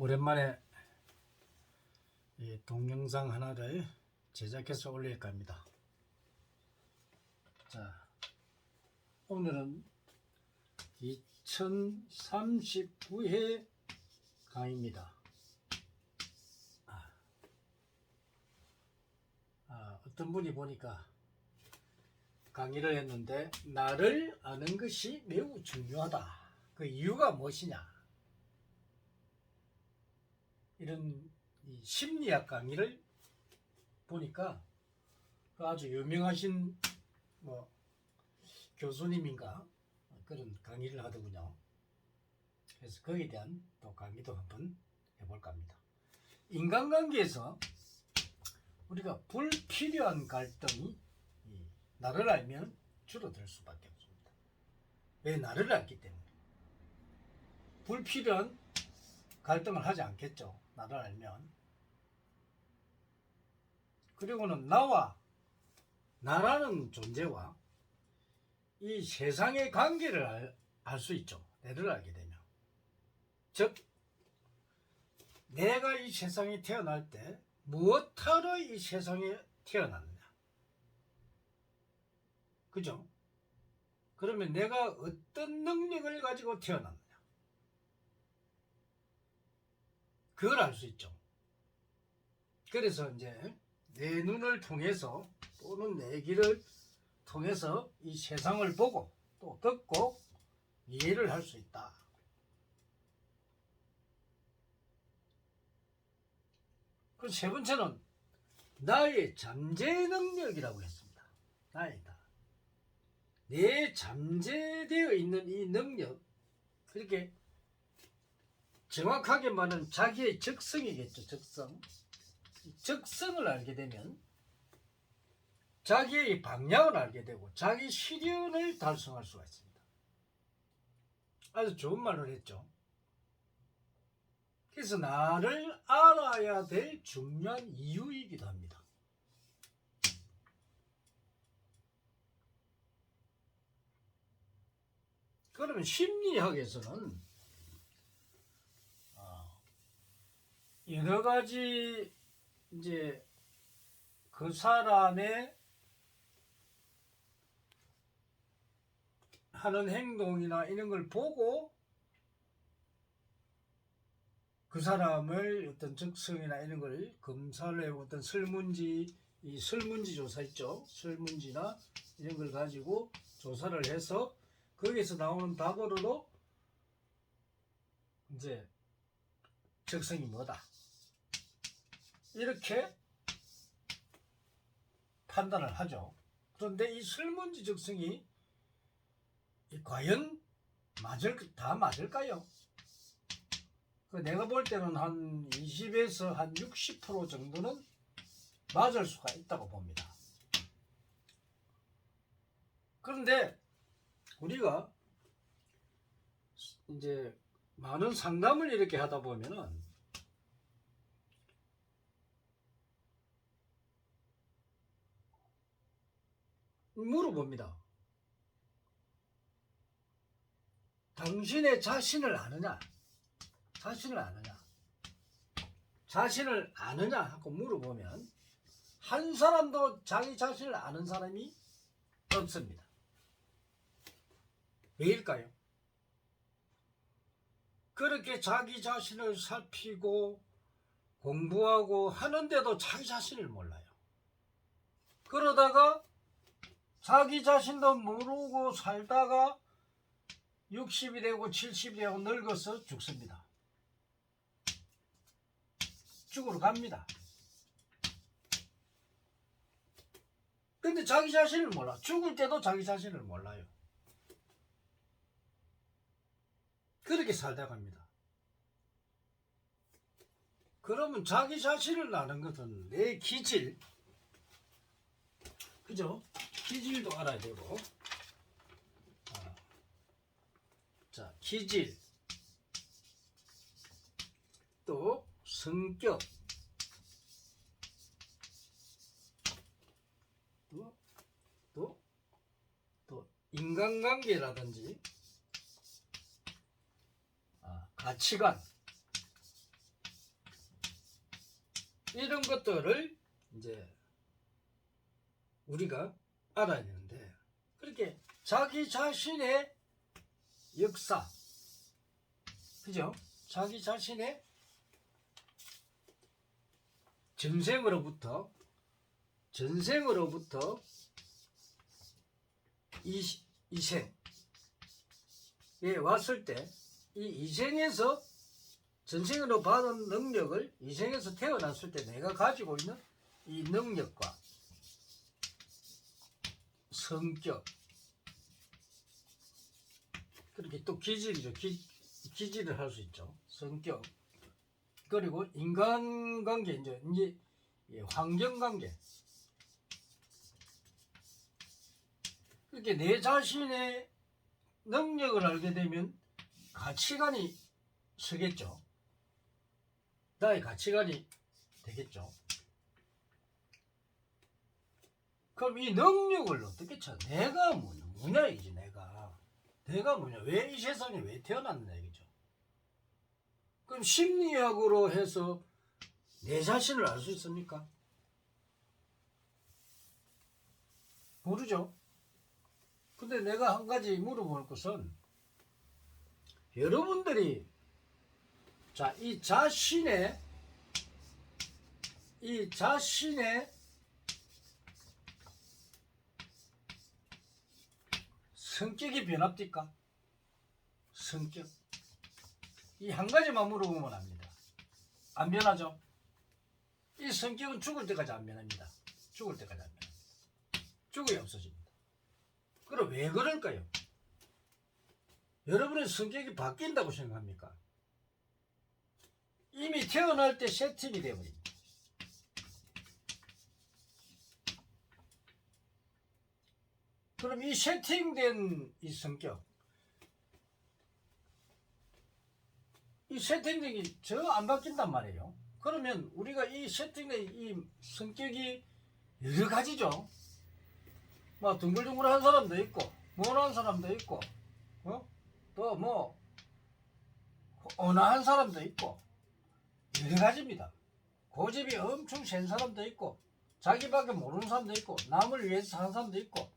오랜만에 이 동영상 하나를 제작해서 올릴까 합니다. 자, 오늘은 2039회 강의입니다. 어떤 분이 보니까 강의를 했는데 나를 아는 것이 매우 중요하다. 그 이유가 무엇이냐? 이런 심리학 강의를 보니까 그 아주 유명하신 교수님인가 그런 강의를 하더군요. 그래서 거기에 대한 또 강의도 한번 해볼까 합니다. 인간관계에서 우리가 불필요한 갈등이 나를 알면 줄어들 수밖에 없습니다. 왜? 나를 알기 때문에. 불필요한 갈등을 하지 않겠죠. 나를 알면. 그리고는 나라는 존재와 이 세상의 관계를 알 수 있죠. 나를 알게 되면. 즉, 내가 이 세상에 태어날 때 무엇하러 이 세상에 태어났느냐. 그죠? 그러면 내가 어떤 능력을 가지고 태어났느냐. 그걸 알 수 있죠. 그래서 이제 내 눈을 통해서 또는 내 귀를 통해서 이 세상을 보고 또 듣고 이해를 할 수 있다. 그 세 번째는 나의 잠재 능력이라고 했습니다. 나이다. 내 잠재되어 있는 이 능력, 그렇게 정확하게 말하면 자기의 적성이겠죠. 적성을 알게 되면 자기의 방향을 알게 되고 자기 실현을 달성할 수가 있습니다. 아주 좋은 말을 했죠. 그래서 나를 알아야 될 중요한 이유이기도 합니다. 그러면 심리학에서는 여러 가지 이제 그 사람의 하는 행동이나 이런 걸 보고 그 사람을 어떤 적성이나 이런 걸 검사를 해보고 어떤 설문지 조사 있죠. 설문지나 이런 걸 가지고 조사를 해서 거기에서 나오는 답으로도 이제 적성이 뭐다. 이렇게 판단을 하죠. 그런데 이 설문지 적성이 과연 다 맞을까요? 내가 볼 때는 한 20에서 한 60% 정도는 맞을 수가 있다고 봅니다. 그런데 우리가 이제 많은 상담을 이렇게 하다 보면은 물어봅니다. 당신의 자신을 아느냐? 자신을 아느냐 하고 물어보면 한 사람도 자기 자신을 아는 사람이 없습니다. 왜일까요? 그렇게 자기 자신을 살피고 공부하고 하는데도 자기 자신을 몰라요. 그러다가 자기 자신도 모르고 살다가 60이 되고 70이 되고 늙어서 죽습니다. 죽으러 갑니다. 근데 자기 자신을 몰라. 죽을 때도 자기 자신을 몰라요. 그렇게 살다 갑니다. 그러면 자기 자신을 아는 것은 내 기질, 그죠? 기질도 알아야 되고, 자, 기질, 또 성격, 또 인간관계라든지 가치관, 이런 것들을 이제 우리가 알아야 되는데, 그렇게 자기 자신의 역사, 그죠? 자기 자신의 전생으로부터 이생에 왔을 때, 이 이생에서 전생으로 받은 능력을 이생에서 태어났을 때 내가 가지고 있는 이 능력과 성격, 그렇게 또 기질이죠. 기질을 할 수 있죠. 성격, 그리고 인간관계, 이제 환경관계. 그렇게 내 자신의 능력을 알게 되면 가치관이 서겠죠. 나의 가치관이 되겠죠. 그럼 이 능력을 어떻게 찾아? 내가 뭐냐 이지. 내가 뭐냐, 왜 이 세상에 왜 태어났느냐 이거죠. 그럼 심리학으로 해서 내 자신을 알 수 있습니까? 모르죠. 근데 내가 한 가지 물어볼 것은, 여러분들이 이 자신의 성격이 변합니까? 성격. 이 한 가지만 물어보면 압니다. 안 변하죠? 이 성격은 죽을 때까지 안 변합니다. 죽을 때까지 안 변합니다. 죽어야 없어집니다. 그럼 왜 그럴까요? 여러분의 성격이 바뀐다고 생각합니까? 이미 태어날 때 세팅이 되어버립니다. 그럼 이 세팅된 이 성격, 이 세팅력이 저 안 바뀐단 말이에요. 그러면 우리가 이 세팅된 이 성격이 여러 가지죠. 뭐 둥글둥글한 사람도 있고, 모나한 사람도 있고, 또 뭐 온화한 사람도 있고, 여러 가지입니다. 고집이 엄청 센 사람도 있고, 자기밖에 모르는 사람도 있고, 남을 위해서 사는 사람도 있고,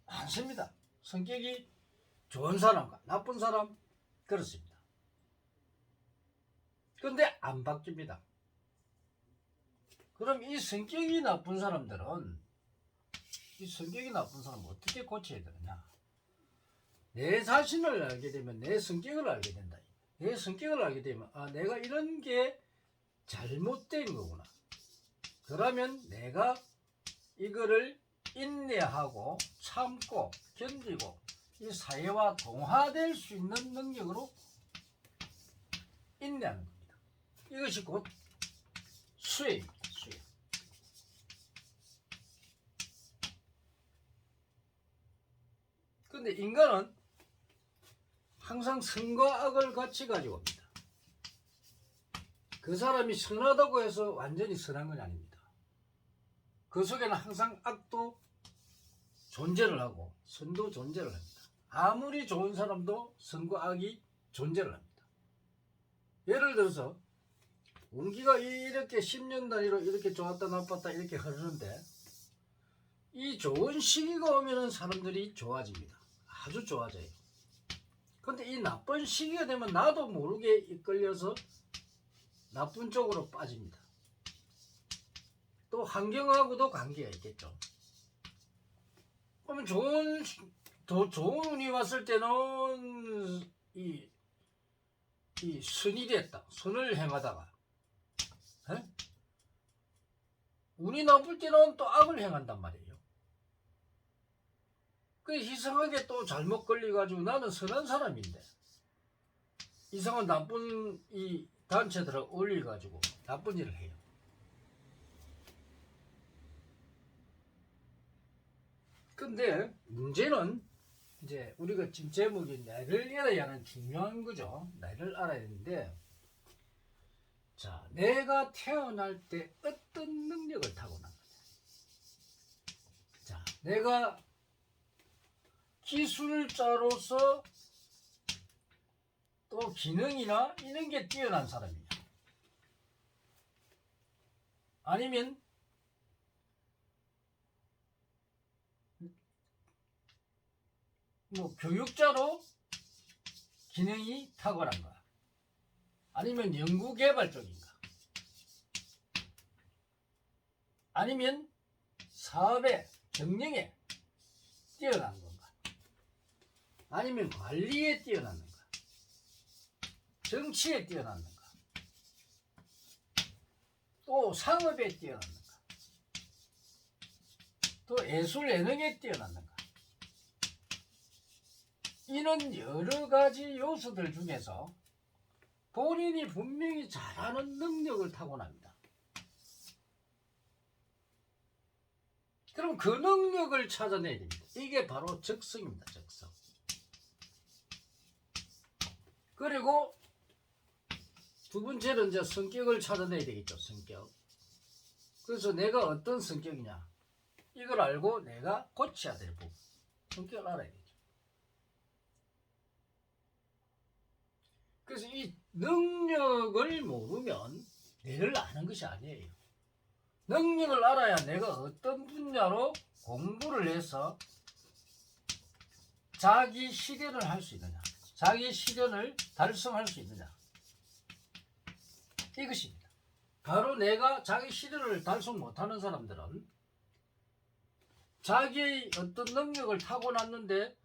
많습니다. 성격이 좋은 사람과 나쁜 사람, 그렇습니다. 근데 안 바뀝니다. 그럼 이 성격이 나쁜 사람은 어떻게 고쳐야 되느냐? 내 자신을 알게 되면 내 성격을 알게 된다. 내 성격을 알게 되면, 내가 이런 게 잘못된 거구나. 그러면 내가 이거를 인내하고 참고 견디고 이 사회와 동화될 수 있는 능력으로 인내하는 겁니다. 이것이 곧 수혜입니다. 수혜. 근데 인간은 항상 선과 악을 같이 가지고 옵니다. 그 사람이 선하다고 해서 완전히 선한 건 아닙니다. 그 속에는 항상 악도 존재를 하고 선도 존재를 합니다. 아무리 좋은 사람도 선과 악이 존재를 합니다. 예를 들어서 운기가 이렇게 10년 단위로 이렇게 좋았다 나빴다 이렇게 흐르는데, 이 좋은 시기가 오면은 사람들이 좋아집니다. 아주 좋아져요. 근데 이 나쁜 시기가 되면 나도 모르게 이끌려서 나쁜 쪽으로 빠집니다. 또 환경하고도 관계가 있겠죠. 그러면 더 좋은 운이 왔을 때는 이 선이 됐다. 선을 행하다가, 운이 나쁠 때는 또 악을 행한단 말이에요. 그 이상하게 또 잘못 걸려가지고 나는 선한 사람인데 이상한 나쁜 이 단체들하고 어울려가지고 나쁜 일을 해요. 근데 문제는 이제 우리가 지금 제목이 나를 알아야 하는 중요한 거죠. 나를 알아야 되는데, 자, 내가 태어날 때 어떤 능력을 타고난 거냐. 자, 내가 기술자로서 또 기능이나 이런 게 뛰어난 사람이냐. 아니면 뭐 교육자로 기능이 탁월한가, 아니면 연구개발 쪽인가, 아니면 사업에 경영에 뛰어난 건가, 아니면 관리에 뛰어났는가, 정치에 뛰어났는가, 또 상업에 뛰어났는가, 또 예술 예능에 뛰어났는가. 이는 여러 가지 요소들 중에서 본인이 분명히 잘하는 능력을 타고납니다. 그럼 그 능력을 찾아내야 됩니다. 이게 바로 적성입니다. 적성. 그리고 두 번째는 이제 성격을 찾아내야 되겠죠. 성격. 그래서 내가 어떤 성격이냐, 이걸 알고 내가 고쳐야 될 부분, 성격을 알아야 되죠. 그래서 이 능력을 모르면 내를 아는 것이 아니에요. 능력을 알아야 내가 어떤 분야로 공부를 해서 자기 실현을 할 수 있느냐, 자기 실현을 달성할 수 있느냐, 이것입니다. 바로 내가 자기 실현을 달성 못하는 사람들은 자기의 어떤 능력을 타고났는데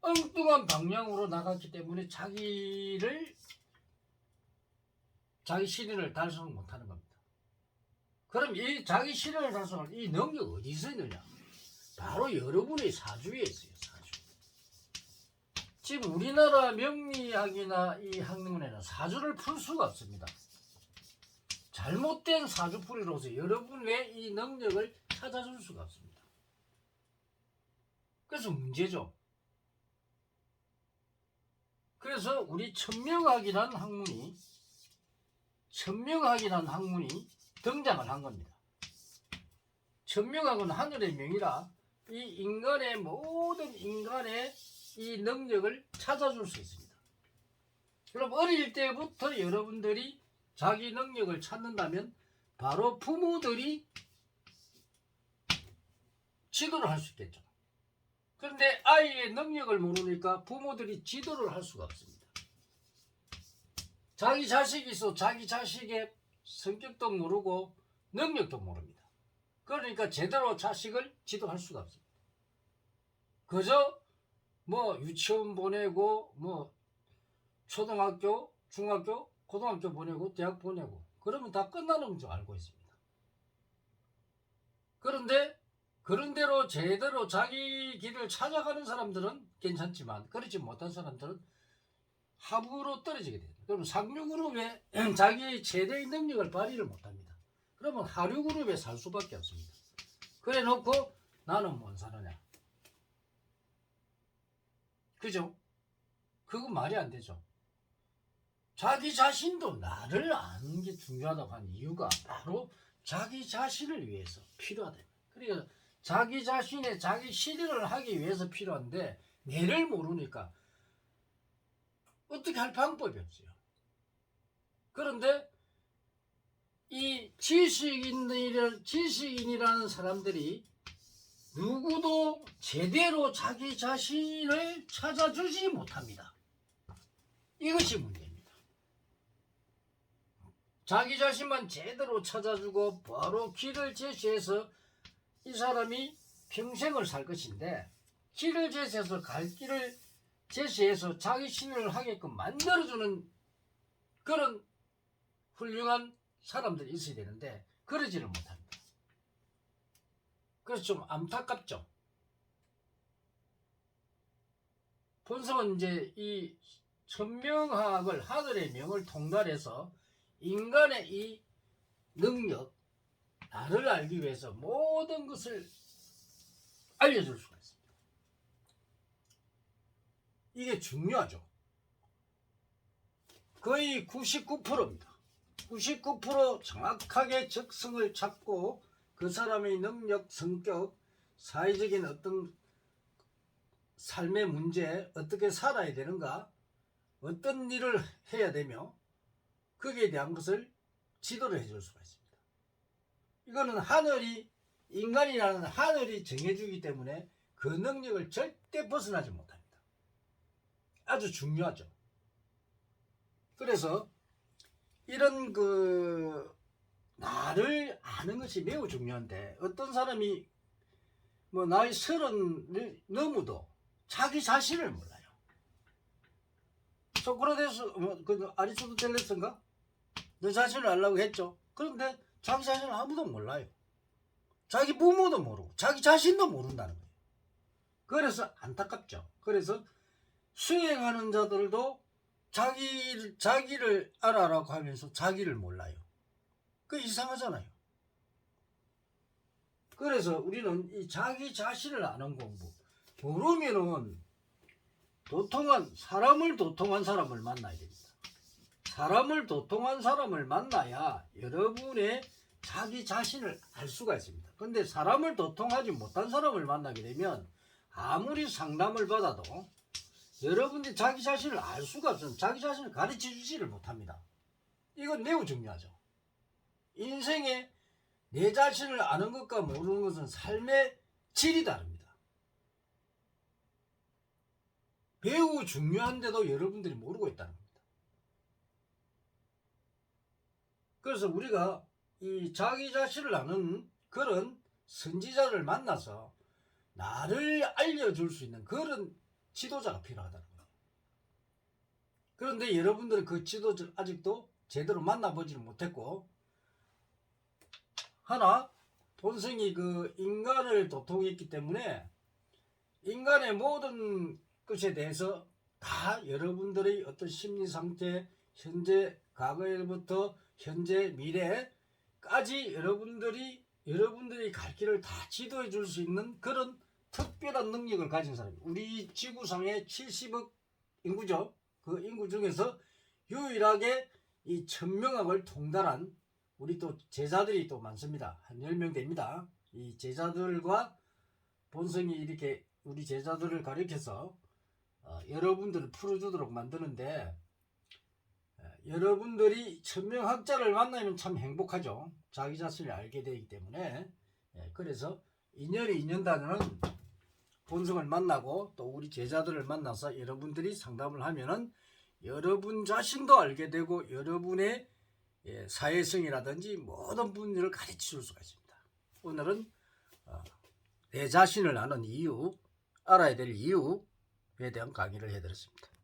엉뚱한 방향으로 나갔기 때문에 자기 실현을 달성 못하는 겁니다. 그럼 이 자기 실현을 달성할 이 능력 어디서 있느냐? 바로 여러분의 사주에 있어요. 사주. 지금 우리나라 명리학이나 이 학문에는 사주를 풀 수가 없습니다. 잘못된 사주풀이로서 여러분의 이 능력을 찾아줄 수가 없습니다. 그래서 문제죠. 그래서 우리 천명학이라는 학문이 등장을 한 겁니다. 천명학은 하늘의 명이라 이 인간의 모든 인간의 이 능력을 찾아줄 수 있습니다. 그럼 어릴 때부터 여러분들이 자기 능력을 찾는다면 바로 부모들이 지도를 할 수 있겠죠. 그런데 아이의 능력을 모르니까 부모들이 지도를 할 수가 없습니다. 자기 자식이 있어 자기 자식의 성격도 모르고 능력도 모릅니다. 그러니까 제대로 자식을 지도할 수가 없습니다. 그저 뭐 유치원 보내고 뭐 초등학교, 중학교, 고등학교 보내고 대학 보내고 그러면 다 끝나는 줄 알고 있습니다. 그런데 그런 대로 제대로 자기 길을 찾아가는 사람들은 괜찮지만 그렇지 못한 사람들은 하부로 떨어지게 됩니다. 그러면 상류그룹에 자기의 최대의 능력을 발휘를 못합니다. 그러면 하류그룹에 살 수밖에 없습니다. 그래 놓고 나는 못 사느냐. 그죠? 그거 말이 안 되죠. 자기 자신도 나를 아는 게 중요하다고 하는 이유가 바로 자기 자신을 위해서 필요하다. 그러니까 자기 자신의 자기 실현을 하기 위해서 필요한데 내를 모르니까 어떻게 할 방법이 없어요. 그런데 이 지식인이라는 사람들이 누구도 제대로 자기 자신을 찾아주지 못합니다. 이것이 문제입니다. 자기 자신만 제대로 찾아주고 바로 길을 제시해서 이 사람이 평생을 살 것인데 길을 제시해서 갈 길을 제시해서 자기 신을 하게끔 만들어주는 그런 훌륭한 사람들이 있어야 되는데 그러지를 못합니다. 그래서 좀 안타깝죠. 본성은 이제 이 천명학을 하늘의 명을 통달해서 인간의 이 능력, 나를 알기 위해서 모든 것을 알려줄 수가 있습니다. 이게 중요하죠. 거의 99%입니다. 99% 정확하게 적성을 찾고 그 사람의 능력, 성격, 사회적인 어떤 삶의 문제, 어떻게 살아야 되는가, 어떤 일을 해야 되며 거기에 대한 것을 지도를 해줄 수가 있습니다. 이거는 하늘이 인간이라는 하늘이 정해주기 때문에 그 능력을 절대 벗어나지 못합니다. 아주 중요하죠. 그래서 이런 나를 아는 것이 매우 중요한데 어떤 사람이 뭐 나이 30을 넘어도 자기 자신을 몰라요. 소크라테스 아리스토텔레스인가? 너 자신을 알라고 했죠. 그런데 자기 자신을 아무도 몰라요. 자기 부모도 모르고 자기 자신도 모른다는 거예요. 그래서 안타깝죠. 그래서 수행하는 자들도 자기를 알아라고 하면서 자기를 몰라요. 그 이상하잖아요. 그래서 우리는 이 자기 자신을 아는 공부, 모르면은 사람을 도통한 사람을 만나야 됩니다. 사람을 도통한 사람을 만나야 여러분의 자기 자신을 알 수가 있습니다. 근데 사람을 도통하지 못한 사람을 만나게 되면 아무리 상담을 받아도 여러분들이 자기 자신을 알 수가 없어요. 자기 자신을 가르쳐 주지를 못합니다. 이건 매우 중요하죠. 인생에 내 자신을 아는 것과 모르는 것은 삶의 질이 다릅니다. 매우 중요한데도 여러분들이 모르고 있다는 겁니다. 그래서 우리가 이 자기 자신을 아는 그런 선지자를 만나서 나를 알려줄 수 있는 그런 지도자가 필요하다는 거예요. 그런데 여러분들은 그 지도자를 아직도 제대로 만나보지를 못했고, 하나, 본성이 인간을 도통했기 때문에 인간의 모든 것에 대해서 다 여러분들의 어떤 심리 상태, 현재, 과거에부터 현재, 미래까지 여러분들이 갈 길을 다 지도해 줄 수 있는 그런 특별한 능력을 가진 사람이에요. 우리 지구상의 70억 인구죠. 그 인구 중에서 유일하게 이 천명학을 통달한 우리 또 제자들이 또 많습니다. 한 10명 됩니다. 이 제자들과 본성이 이렇게 우리 제자들을 가리켜서 여러분들을 풀어주도록 만드는데, 여러분들이 천명학자를 만나면 참 행복하죠. 자기 자신을 알게 되기 때문에. 그래서 인연이 인연다는 본성을 만나고 또 우리 제자들을 만나서 여러분들이 상담을 하면은 여러분 자신도 알게 되고 여러분의 사회성이라든지 모든 분들을 가르쳐 줄 수가 있습니다. 오늘은 내 자신을 아는 이유, 알아야 될 이유에 대한 강의를 해드렸습니다.